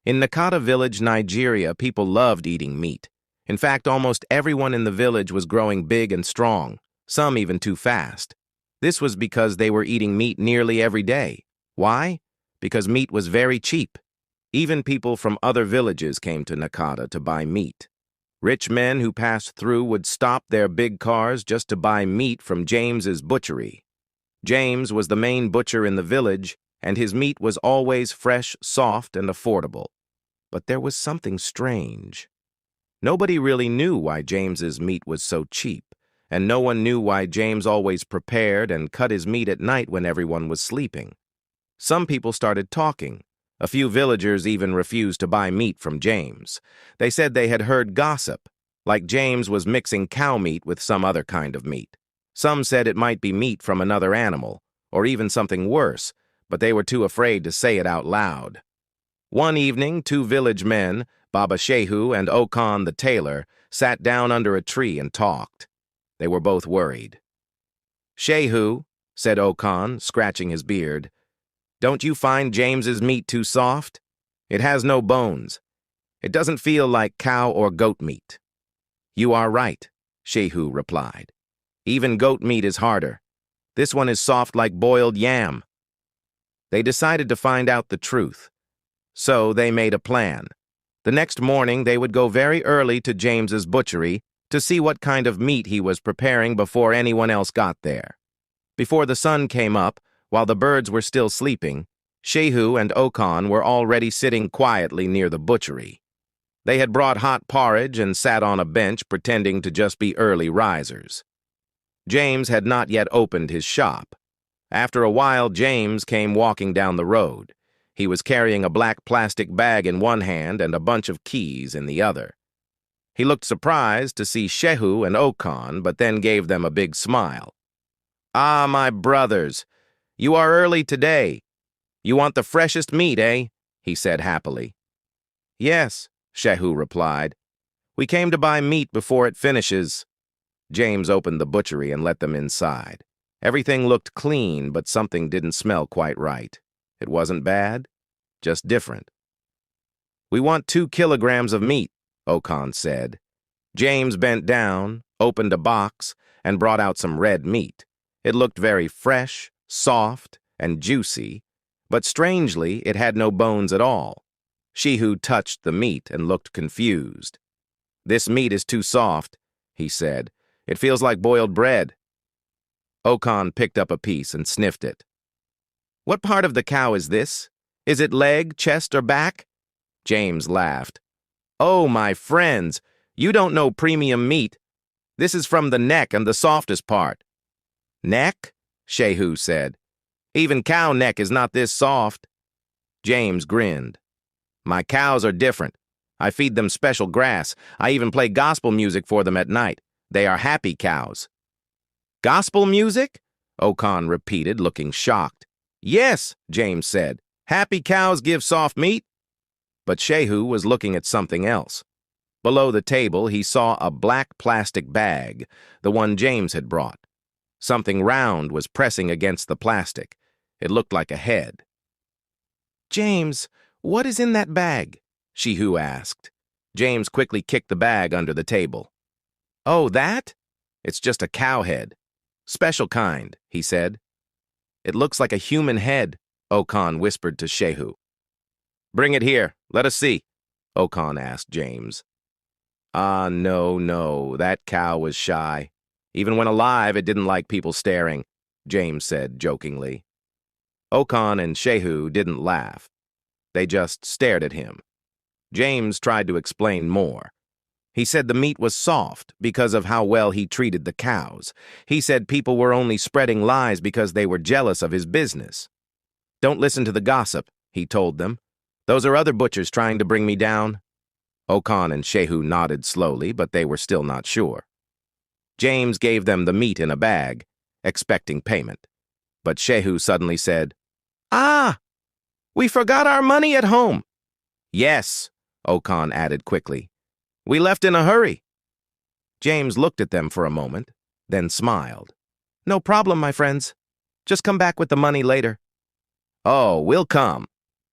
In Nakata Village, Nigeria, people loved eating meat. In fact, almost everyone in the village was growing big and strong, some even too fast. This was because they were eating meat nearly every day. Why? Because meat was very cheap. Even people from other villages came to Nakata to buy meat. Rich men who passed through would stop their big cars just to buy meat from James's butchery. James was the main butcher in the village, and his meat was always fresh, soft, and affordable. But there was something strange. Nobody really knew why James's meat was so cheap, and no one knew why James always prepared and cut his meat at night when everyone was sleeping. Some people started talking. A few villagers even refused to buy meat from James. They said they had heard gossip, like James was mixing cow meat with some other kind of meat. Some said it might be meat from another animal, or even something worse, but they were too afraid to say it out loud. One evening, two village men, Baba Shehu and Okan the tailor, sat down under a tree and talked. They were both worried. "Shehu," said Okan, scratching his beard, "don't you find James's meat too soft? It has no bones. It doesn't feel like cow or goat meat." "You are right," Shehu replied. "Even goat meat is harder. This one is soft like boiled yam." They decided to find out the truth. So they made a plan. The next morning they would go very early to James's butchery to see what kind of meat he was preparing before anyone else got there. Before the sun came up, while the birds were still sleeping, Shehu and Okan were already sitting quietly near the butchery. They had brought hot porridge and sat on a bench pretending to just be early risers. James had not yet opened his shop. After a while, James came walking down the road. He was carrying a black plastic bag in one hand and a bunch of keys in the other. He looked surprised to see Shehu and Okan, but then gave them a big smile. "Ah, my brothers, you are early today. You want the freshest meat, eh?" he said happily. "Yes," Shehu replied. "We came to buy meat before it finishes." James opened the butchery and let them inside. Everything looked clean, but something didn't smell quite right. It wasn't bad, just different. "We want 2 kilograms of meat," Okan said. James bent down, opened a box, and brought out some red meat. It looked very fresh, soft, and juicy, but strangely, it had no bones at all. Shehu touched the meat and looked confused. "This meat is too soft," he said. "It feels like boiled bread." Okan picked up a piece and sniffed it. "What part of the cow is this? Is it leg, chest, or back?" James laughed. "Oh, my friends, you don't know premium meat. This is from the neck and the softest part." "Neck?" Shehu said. "Even cow neck is not this soft." James grinned. "My cows are different. I feed them special grass. I even play gospel music for them at night. They are happy cows." "Gospel music?" Okan repeated, looking shocked. "Yes," James said. "Happy cows give soft meat." But Shehu was looking at something else. Below the table, he saw a black plastic bag, the one James had brought. Something round was pressing against the plastic. It looked like a head. "James, what is in that bag?" Shehu asked. James quickly kicked the bag under the table. "Oh, that? It's just a cow head. Special kind," he said. "It looks like a human head," Okan whispered to Shehu. "Bring it here. Let us see," Okan asked James. "Ah, no, that cow was shy. Even when alive, it didn't like people staring," James said jokingly. Okan and Shehu didn't laugh. They just stared at him. James tried to explain more. He said the meat was soft because of how well he treated the cows. He said people were only spreading lies because they were jealous of his business. "Don't listen to the gossip," he told them. "Those are other butchers trying to bring me down." Okan and Shehu nodded slowly, but they were still not sure. James gave them the meat in a bag, expecting payment. But Shehu suddenly said, "Ah, we forgot our money at home." "Yes," Okan added quickly. "We left in a hurry." James looked at them for a moment, then smiled. "No problem, my friends. Just come back with the money later." "Oh, we'll come,"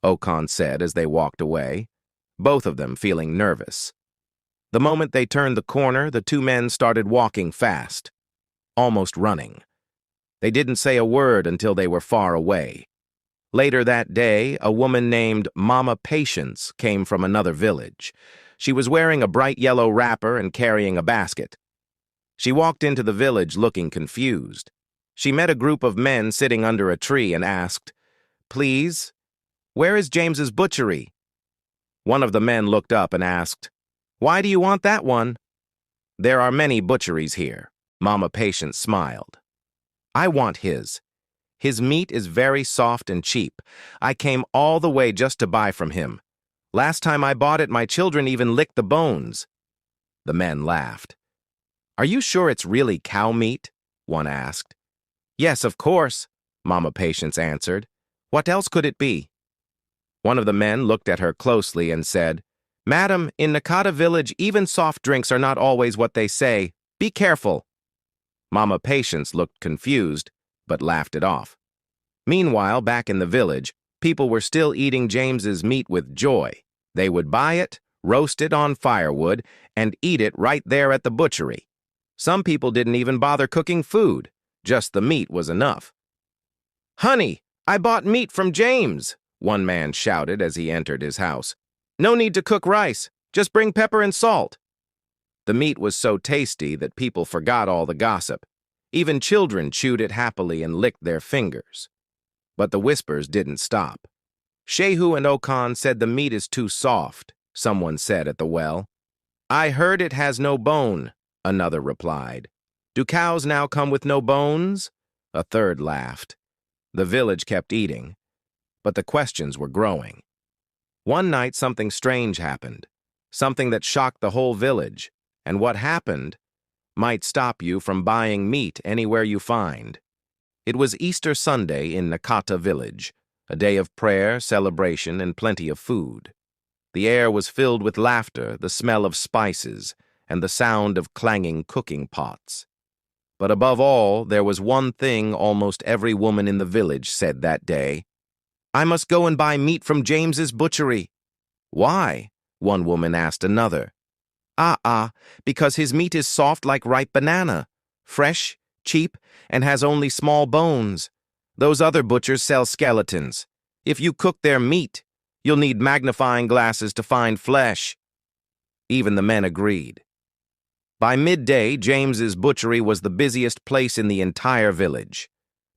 Okan said as they walked away. both of them feeling nervous. The moment they turned the corner, the two men started walking fast, almost running. They didn't say a word until they were far away. Later that day, a woman named Mama Patience came from another village. She was wearing a bright yellow wrapper and carrying a basket. She walked into the village looking confused. She met a group of men sitting under a tree and asked, "Please, where is James's butchery?" One of the men looked up and asked, "Why do you want that one?" "There are many butcheries here," Mama Patience smiled. "I want his. His meat is very soft and cheap. I came all the way just to buy from him. Last time I bought it, my children even licked the bones." The men laughed. "Are you sure it's really cow meat?" one asked. "Yes, of course," Mama Patience answered. "What else could it be?" One of the men looked at her closely and said, "Madam, in Nakata village, even soft drinks are not always what they say. Be careful." Mama Patience looked confused, but laughed it off. Meanwhile, back in the village, people were still eating James's meat with joy. They would buy it, roast it on firewood, and eat it right there at the butchery. Some people didn't even bother cooking food. Just the meat was enough. "Honey, I bought meat from James," one man shouted as he entered his house. "No need to cook rice. Just bring pepper and salt." The meat was so tasty that people forgot all the gossip. Even children chewed it happily and licked their fingers. But the whispers didn't stop. "Shehu and Okan said the meat is too soft," someone said at the well. "I heard it has no bone," another replied. "Do cows now come with no bones?" A third laughed. The village kept eating, but the questions were growing. One night something strange happened, something that shocked the whole village, and what happened might stop you from buying meat anywhere you find. It was Easter Sunday in Nakata village, a day of prayer, celebration, and plenty of food. The air was filled with laughter, the smell of spices, and the sound of clanging cooking pots. But above all, there was one thing almost every woman in the village said that day. "I must go and buy meat from James's butchery." "Why?" one woman asked another. Because his meat is soft like ripe banana, fresh, cheap, and has only small bones. Those other butchers sell skeletons. If you cook their meat, you'll need magnifying glasses to find flesh." Even the men agreed. By midday, James's butchery was the busiest place in the entire village.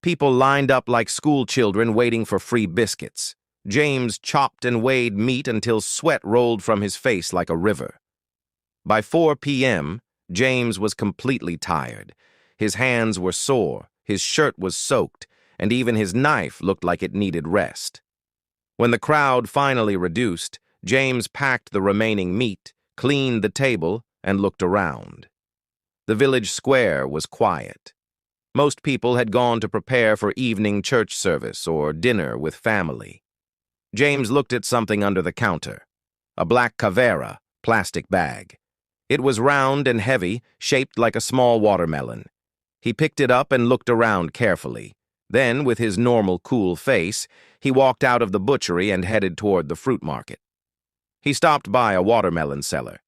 People lined up like school children waiting for free biscuits. James chopped and weighed meat until sweat rolled from his face like a river. By 4 p.m., James was completely tired. His hands were sore, his shirt was soaked, and even his knife looked like it needed rest. When the crowd finally reduced, James packed the remaining meat, cleaned the table, and looked around. The village square was quiet. Most people had gone to prepare for evening church service or dinner with family. James looked at something under the counter, a black Kavera plastic bag. It was round and heavy, shaped like a small watermelon. He picked it up and looked around carefully. Then, with his normal cool face, he walked out of the butchery and headed toward the fruit market. He stopped by a watermelon seller.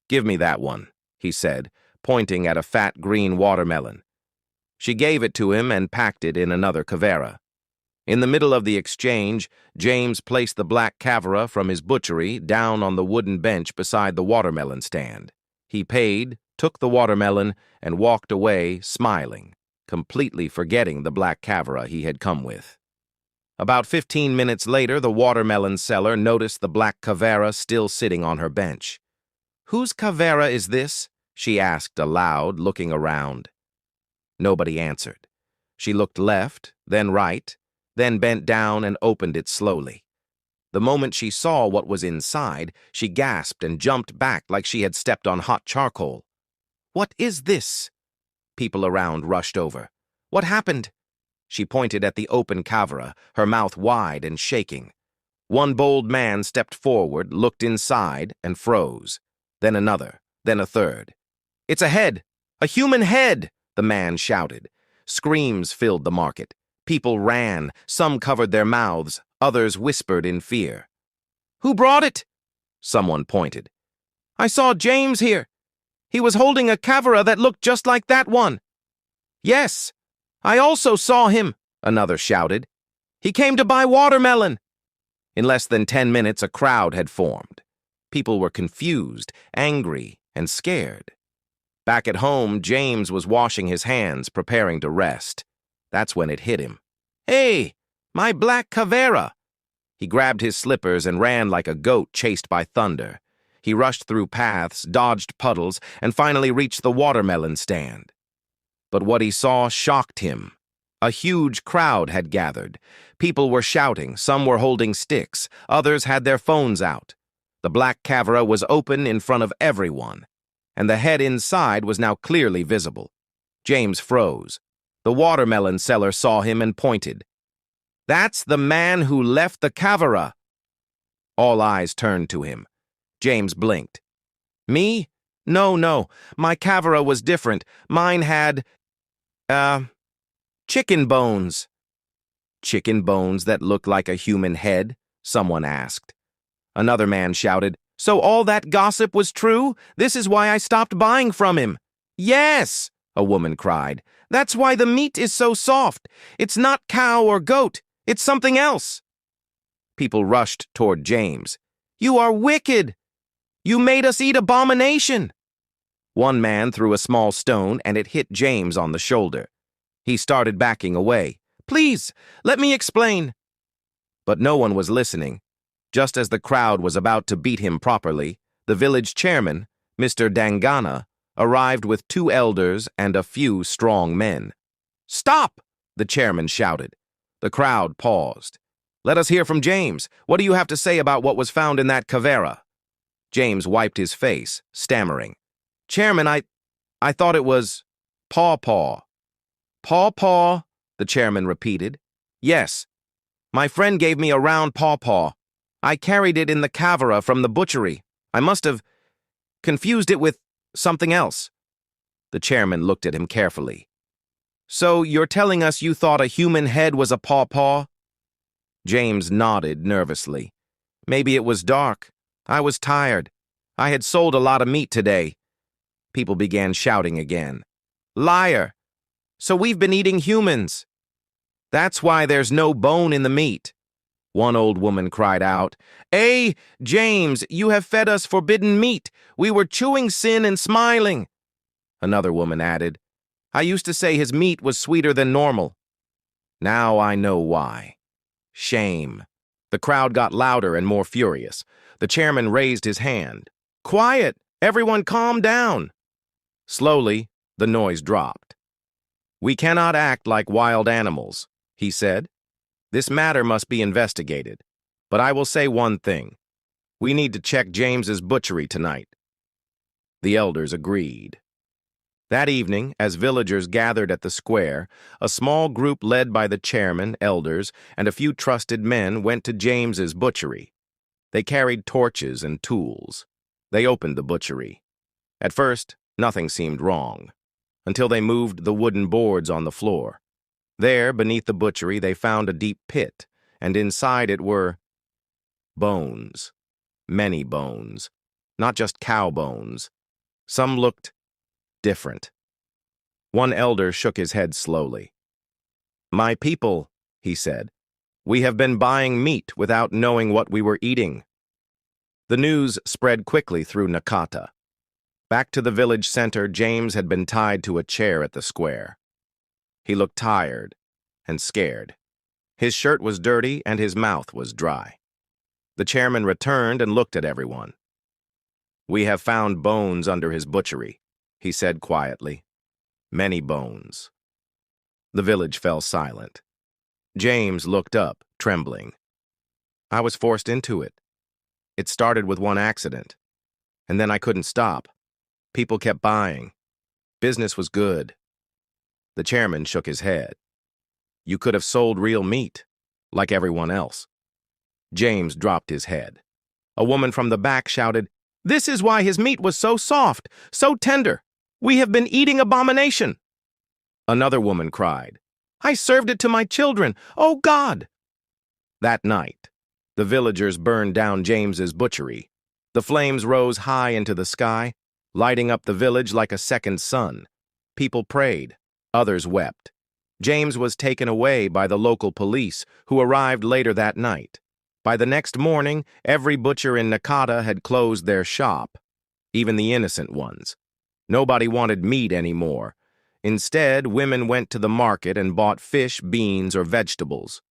"Give me that one," he said, pointing at a fat green watermelon. She gave it to him and packed it in another Kavera. In the middle of the exchange, James placed the black Kavera from his butchery down on the wooden bench beside the watermelon stand. He paid, took the watermelon, and walked away, smiling, completely forgetting the black Kavera he had come with. About 15 minutes later, the watermelon seller noticed the black Kavera still sitting on her bench. "Whose Kavera is this?" she asked aloud, looking around. Nobody answered. She looked left, then right, then bent down and opened it slowly. The moment she saw what was inside, she gasped and jumped back like she had stepped on hot charcoal. "What is this?" People around rushed over. "What happened?" She pointed at the open Kavera, her mouth wide and shaking. One bold man stepped forward, looked inside, and froze. Then another, then a third. "It's a head! A human head!" the man shouted. Screams filled the market. People ran, some covered their mouths, others whispered in fear. "Who brought it?" Someone pointed. "I saw James here. He was holding a kavera that looked just like that one." "Yes, I also saw him," another shouted. "He came to buy watermelon." In less than 10 minutes, a crowd had formed. People were confused, angry, and scared. Back at home, James was washing his hands, preparing to rest. That's when it hit him. "Hey, my black kavera!" He grabbed his slippers and ran like a goat chased by thunder. He rushed through paths, dodged puddles, and finally reached the watermelon stand. But what he saw shocked him. A huge crowd had gathered. People were shouting, some were holding sticks, others had their phones out. The black kavera was open in front of everyone, and the head inside was now clearly visible. James froze. The watermelon seller saw him and pointed. "That's the man who left the kavera." All eyes turned to him. James blinked. "Me? No, my kavera was different. Mine had, chicken bones." "Chicken bones that looked like a human head?" someone asked. Another man shouted, "So all that gossip was true? This is why I stopped buying from him." "Yes," a woman cried. "That's why the meat is so soft. It's not cow or goat. It's something else." People rushed toward James. "You are wicked. You made us eat abomination." One man threw a small stone and it hit James on the shoulder. He started backing away. "Please, let me explain." But no one was listening. Just as the crowd was about to beat him properly, the village chairman, Mr. Dangana, arrived with 2 elders and a few strong men. "Stop!" the chairman shouted. The crowd paused. "Let us hear from James. What do you have to say about what was found in that kavera?" James wiped his face, stammering. "Chairman, I thought it was Paw-Paw." "Paw-Paw," the chairman repeated. "Yes. My friend gave me a round paw-paw. I carried it in the kavera from the butchery. I must have confused it with something else." The chairman looked at him carefully. "So you're telling us you thought a human head was a paw-paw?" James nodded nervously. "Maybe it was dark. I was tired. I had sold a lot of meat today." People began shouting again. "Liar! So we've been eating humans. That's why there's no bone in the meat." One old woman cried out, "Hey, James, you have fed us forbidden meat. We were chewing sin and smiling." Another woman added, "I used to say his meat was sweeter than normal. Now I know why. Shame." The crowd got louder and more furious. The chairman raised his hand. "Quiet! Everyone calm down." Slowly, the noise dropped. "We cannot act like wild animals," he said. "This matter must be investigated. But I will say one thing. We need to check James's butchery tonight." The elders agreed. That evening, as villagers gathered at the square, a small group led by the chairman, elders, and a few trusted men went to James's butchery. They carried torches and tools. They opened the butchery. At first, nothing seemed wrong, until they moved the wooden boards on the floor. There, beneath the butchery, they found a deep pit, and inside it were bones. Many bones. Not just cow bones. Some looked different. One elder shook his head slowly. "My people," he said, "we have been buying meat without knowing what we were eating." The news spread quickly through Nakata. Back to the village center, James had been tied to a chair at the square. He looked tired and scared. His shirt was dirty and his mouth was dry. The chairman returned and looked at everyone. "We have found bones under his butchery," he said quietly. "Many bones." The village fell silent. James looked up, trembling. "I was forced into it. It started with one accident, and then I couldn't stop. People kept buying. Business was good." The chairman shook his head. "You could have sold real meat, like everyone else." James dropped his head. A woman from the back shouted, "This is why his meat was so soft, so tender. We have been eating abomination." Another woman cried, "I served it to my children. Oh, God!" That night, the villagers burned down James's butchery. The flames rose high into the sky, lighting up the village like a second sun. People prayed. Others wept. James was taken away by the local police, who arrived later that night. By the next morning, every butcher in Nakata had closed their shop, even the innocent ones. Nobody wanted meat anymore. Instead, women went to the market and bought fish, beans, or vegetables.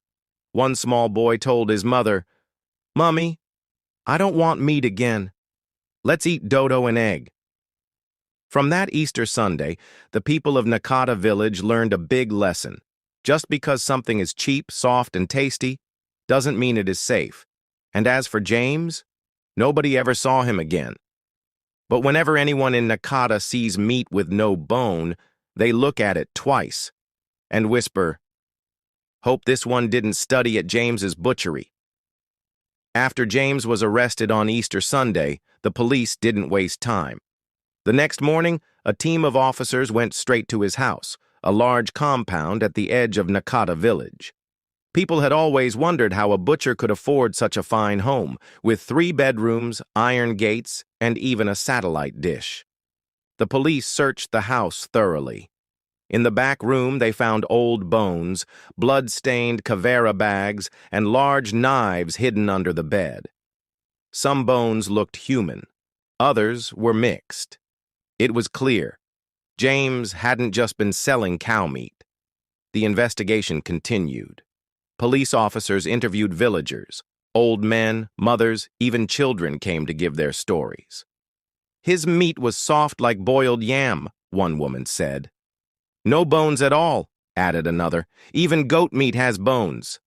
One small boy told his mother, "Mummy, I don't want meat again. Let's eat dodo and egg." From that Easter Sunday, the people of Nakata Village learned a big lesson. Just because something is cheap, soft, and tasty doesn't mean it is safe. And as for James, nobody ever saw him again. But whenever anyone in Nakata sees meat with no bone, they look at it twice and whisper, "Hope this one didn't study at James's butchery." After James was arrested on Easter Sunday, the police didn't waste time. The next morning, a team of officers went straight to his house, a large compound at the edge of Nakata Village. People had always wondered how a butcher could afford such a fine home, with 3 bedrooms, iron gates, and even a satellite dish. The police searched the house thoroughly. In the back room, they found old bones, blood-stained Kavera bags, and large knives hidden under the bed. Some bones looked human. Others were mixed. It was clear. James hadn't just been selling cow meat. The investigation continued. Police officers interviewed villagers. Old men, mothers, even children came to give their stories. "His meat was soft like boiled yam," one woman said. "No bones at all," added another. "Even goat meat has bones.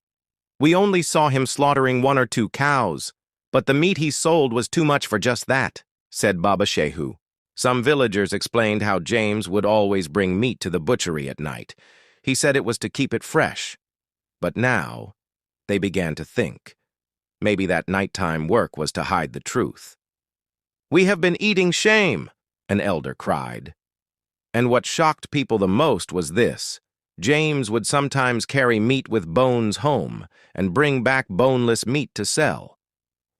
We only saw him slaughtering 1 or 2 cows, but the meat he sold was too much for just that," said Baba Shehu. Some villagers explained how James would always bring meat to the butchery at night. He said it was to keep it fresh. But now, they began to think. Maybe that nighttime work was to hide the truth. "We have been eating shame," an elder cried. And what shocked people the most was this. James would sometimes carry meat with bones home and bring back boneless meat to sell.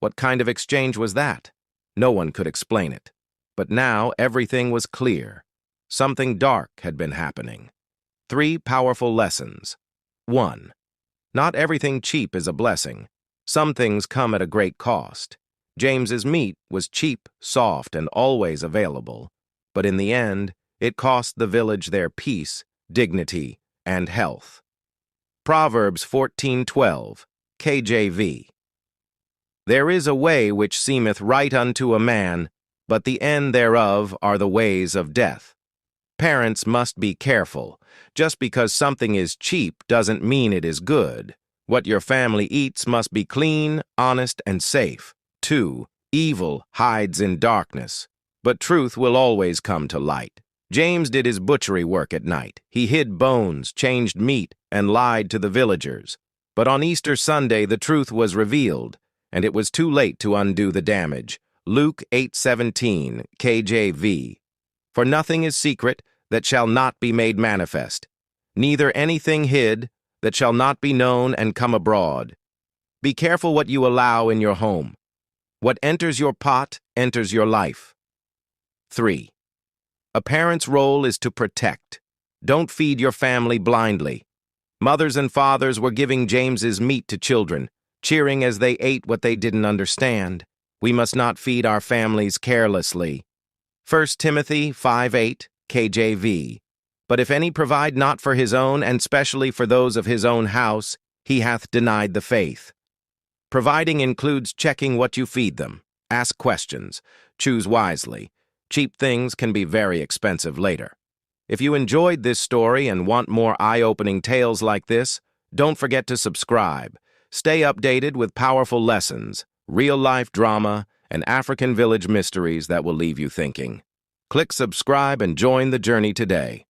What kind of exchange was that? No one could explain it. But now everything was clear. Something dark had been happening. 3 powerful lessons. 1. Not everything cheap is a blessing. Some things come at a great cost. James's meat was cheap, soft, and always available. But in the end, it cost the village their peace, dignity, and health. Proverbs 14:12, KJV. There is a way which seemeth right unto a man, but the end thereof are the ways of death. Parents must be careful. Just because something is cheap doesn't mean it is good. What your family eats must be clean, honest, and safe. 2. Evil hides in darkness, but truth will always come to light. James did his butchery work at night. He hid bones, changed meat, and lied to the villagers. But on Easter Sunday the truth was revealed, and it was too late to undo the damage. Luke 8:17, KJV. For nothing is secret that shall not be made manifest, neither anything hid that shall not be known and come abroad. Be careful what you allow in your home. What enters your pot enters your life. 3. A parent's role is to protect. Don't feed your family blindly. Mothers and fathers were giving James's meat to children, cheering as they ate what they didn't understand. We must not feed our families carelessly. 1 Timothy 5:8, KJV. But if any provide not for his own, and specially for those of his own house, he hath denied the faith. Providing includes checking what you feed them. Ask questions. Choose wisely. Cheap things can be very expensive later. If you enjoyed this story and want more eye-opening tales like this, don't forget to subscribe. Stay updated with powerful lessons, real-life drama, and African village mysteries that will leave you thinking. Click subscribe and join the journey today.